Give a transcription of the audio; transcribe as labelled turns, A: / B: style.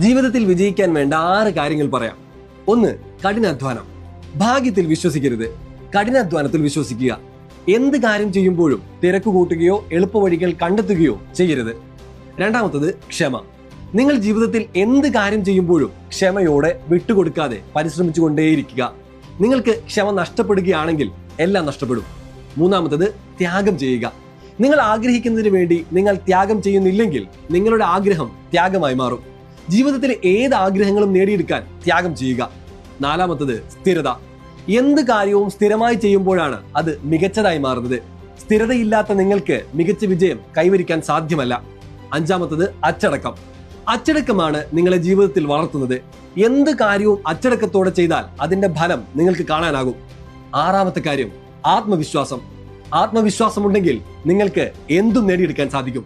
A: ജീവിതത്തിൽ വിജയിക്കാൻ വേണ്ട 6 കാര്യങ്ങൾ പറയാം. 1. കഠിനാധ്വാനം. ഭാഗ്യത്തിൽ വിശ്വസിക്കരുത്, കഠിനാധ്വാനത്തിൽ വിശ്വസിക്കുക. എന്ത് കാര്യം ചെയ്യുമ്പോഴും തിരക്ക് കൂട്ടുകയോ എളുപ്പവഴികൾ കണ്ടെത്തുകയോ ചെയ്യരുത്. 2. ക്ഷമ. നിങ്ങൾ ജീവിതത്തിൽ എന്ത് കാര്യം ചെയ്യുമ്പോഴും ക്ഷമയോടെ വിട്ടുകൊടുക്കാതെ പരിശ്രമിച്ചുകൊണ്ടേയിരിക്കുക. നിങ്ങൾക്ക് ക്ഷമ നഷ്ടപ്പെടുകയാണെങ്കിൽ എല്ലാം നഷ്ടപ്പെടും. 3. ത്യാഗം ചെയ്യുക. നിങ്ങൾ ആഗ്രഹിക്കുന്നതിന് വേണ്ടി നിങ്ങൾ ത്യാഗം ചെയ്യുന്നില്ലെങ്കിൽ നിങ്ങളുടെ ആഗ്രഹം ത്യാഗമായി മാറും. ജീവിതത്തിലെ ഏത് ആഗ്രഹങ്ങളും നേടിയെടുക്കാൻ ത്യാഗം ചെയ്യുക. 4. സ്ഥിരത. എന്ത് കാര്യവും സ്ഥിരമായി ചെയ്യുമ്പോഴാണ് അത് മികച്ചതായി മാറുന്നത്. സ്ഥിരതയില്ലാത്ത നിങ്ങൾക്ക് മികച്ച വിജയം കൈവരിക്കാൻ സാധ്യമല്ല. 5. അച്ചടക്കം. അച്ചടക്കമാണ് നിങ്ങളെ ജീവിതത്തിൽ വളർത്തുന്നത്. എന്ത് കാര്യവും അച്ചടക്കത്തോടെ ചെയ്താൽ അതിന്റെ ഫലം നിങ്ങൾക്ക് കാണാനാകും. 6. കാര്യം ആത്മവിശ്വാസം. ആത്മവിശ്വാസമുണ്ടെങ്കിൽ നിങ്ങൾക്ക് എന്തും നേടിയെടുക്കാൻ സാധിക്കും.